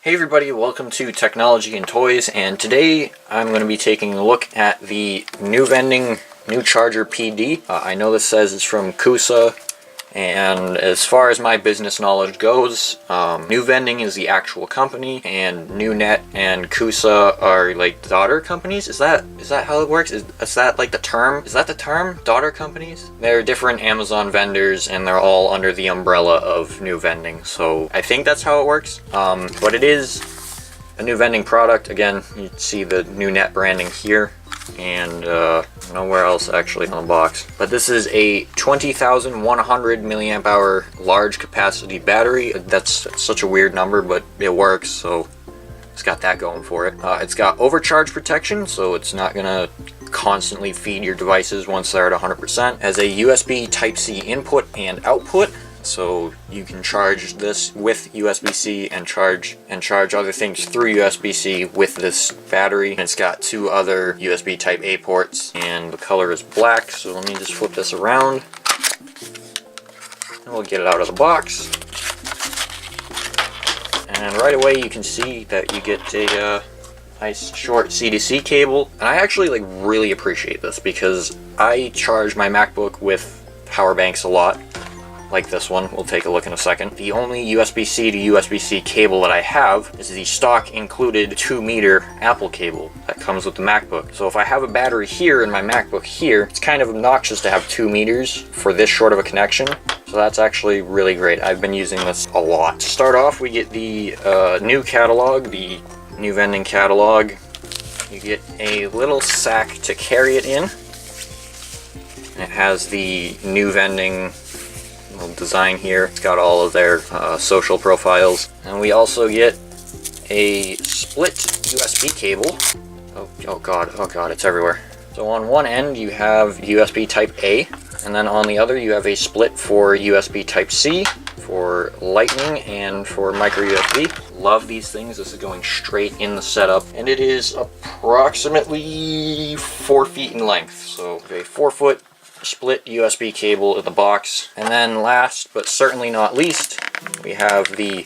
Hey everybody, welcome to Technology and Toys, and today I'm going to be taking a look at the NuVending NuCharger PD. I know this says it's from Kusa, and as far as my business knowledge goes, NuVending is the actual company, and NuNet and Kusa are like daughter companies. Is that how it works? Is that like the term? Is that the term? Daughter companies? They're different Amazon vendors, and they're all under the umbrella of NuVending. So I think that's how it works. But it is a NuVending product. Again, you see the NuNet branding here, and nowhere else actually on the box. But this is a 20,100 milliamp hour large capacity battery. That's such a weird number, but it works, so it's got that going for it. It's got overcharge protection, so it's not gonna constantly feed your devices once they're at 100%. Has a USB Type-C input and output, so you can charge this with USB-C and charge other things through USB-C with this battery. And it's got two other USB Type-A ports, and the color is black. So let me just flip this around, and we'll get it out of the box. And right away you can see that you get a nice short C-to-C cable. And I actually really appreciate this because I charge my MacBook with power banks a lot, like this one. We'll take a look in a second. The only USB-C to USB-C cable that I have is the stock included 2-meter Apple cable that comes with the MacBook. So if I have a battery here in my MacBook here, it's kind of obnoxious to have 2 meters for this short of a connection. So that's actually really great. I've been using this a lot. To start off, we get the new catalog, the NuVending catalog. You get a little sack to carry it in. And it has the NuVending design here. It's got all of their social profiles, and we also get a split USB cable. Oh god, it's everywhere. So on one end you have USB Type A, and then on the other you have a split for USB Type C, for Lightning, and for micro USB. Love these things. This is going straight in the setup, and it is approximately 4 feet in length. So a 4-foot split USB cable in the box. And then last but certainly not least, we have the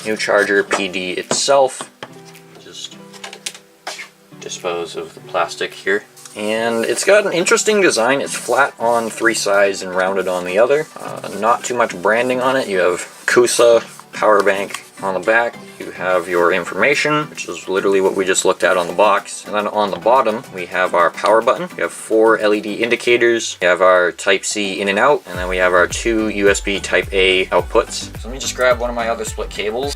NuCharger PD itself. Just dispose of the plastic here. And it's got an interesting design. It's flat on 3 sides and rounded on the other. Not too much branding on it. You have Kusa power bank on the back. You have your information, which is literally what we just looked at on the box. And then on the bottom, we have our power button. We have 4 LED indicators. We have our Type-C in and out, and then we have our 2 USB Type-A outputs. So let me just grab one of my other split cables,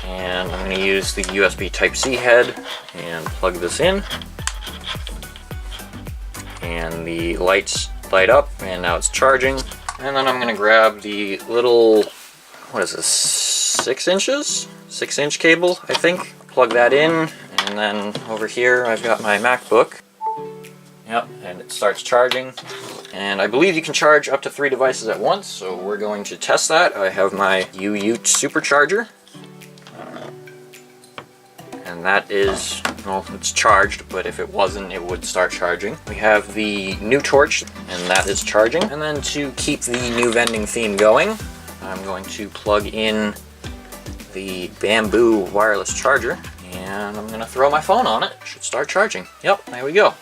and I'm going to use the USB Type-C head and plug this in. And the lights light up, and now it's charging. And then I'm going to grab the little, what is this, 6 inches? 6-inch cable, I think. Plug that in, and then over here I've got my MacBook. Yep, and it starts charging. And I believe you can charge up to 3 devices at once, so we're going to test that. I have my UU supercharger. And that is, well, it's charged, but if it wasn't, it would start charging. We have the NuTorch, and that is charging. And then to keep the NuVending theme going, I'm going to plug in the bamboo wireless charger, and I'm going to throw my phone on it. It should start charging. Yep, there we go.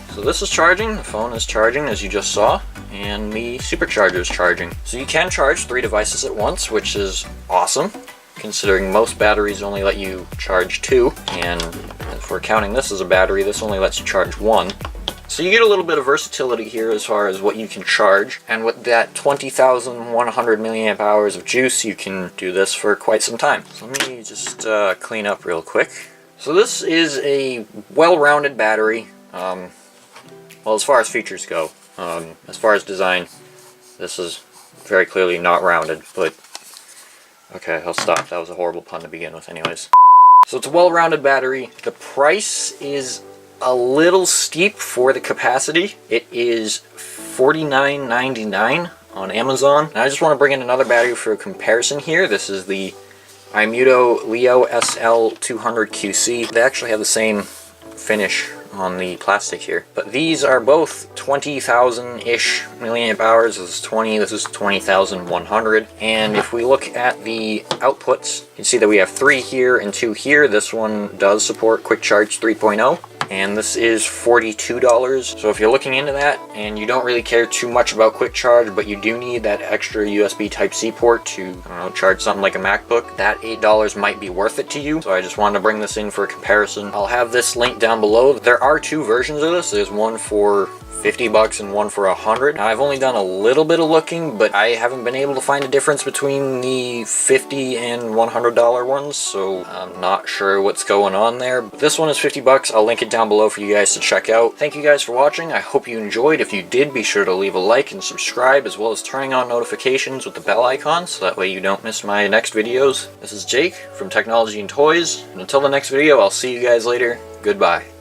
So this is charging, the phone is charging as you just saw, and the supercharger is charging. So you can charge 3 devices at once, which is awesome, considering most batteries only let you charge 2, and if we're counting this as a battery, this only lets you charge 1. So you get a little bit of versatility here as far as what you can charge, and with that 20,100 milliamp hours of juice, you can do this for quite some time. So let me just clean up real quick. So this is a well-rounded battery. Well, as far as features go, as far as design, this is very clearly not rounded, but okay, I'll stop. That was a horrible pun to begin with anyways. So it's a well-rounded battery. The price is a little steep for the capacity. It is $49.99 on Amazon. And I just want to bring in another battery for a comparison here. This is the Imuto Leo SL200QC. They actually have the same finish on the plastic here. But these are both 20,000-ish milliamp hours. This is 20, this is 20,100. And if we look at the outputs, you can see that we have 3 here and 2 here. This one does support Quick Charge 3.0. And this is $42. So if you're looking into that and you don't really care too much about quick charge, but you do need that extra USB Type-C port to, I don't know, charge something like a MacBook, that $8 might be worth it to you. So I just wanted to bring this in for a comparison. I'll have this link down below. There are 2 versions of this. There's one for $50 and one for $100. Now I've only done a little bit of looking, but I haven't been able to find a difference between the $50 and $100 ones, so I'm not sure what's going on there. But this one is $50. I'll link it down below for you guys to check out. Thank you guys for watching. I hope you enjoyed. If you did, be sure to leave a like and subscribe, as well as turning on notifications with the bell icon, so that way you don't miss my next videos. This is Jake from Technology and Toys, and until the next video, I'll see you guys later. Goodbye.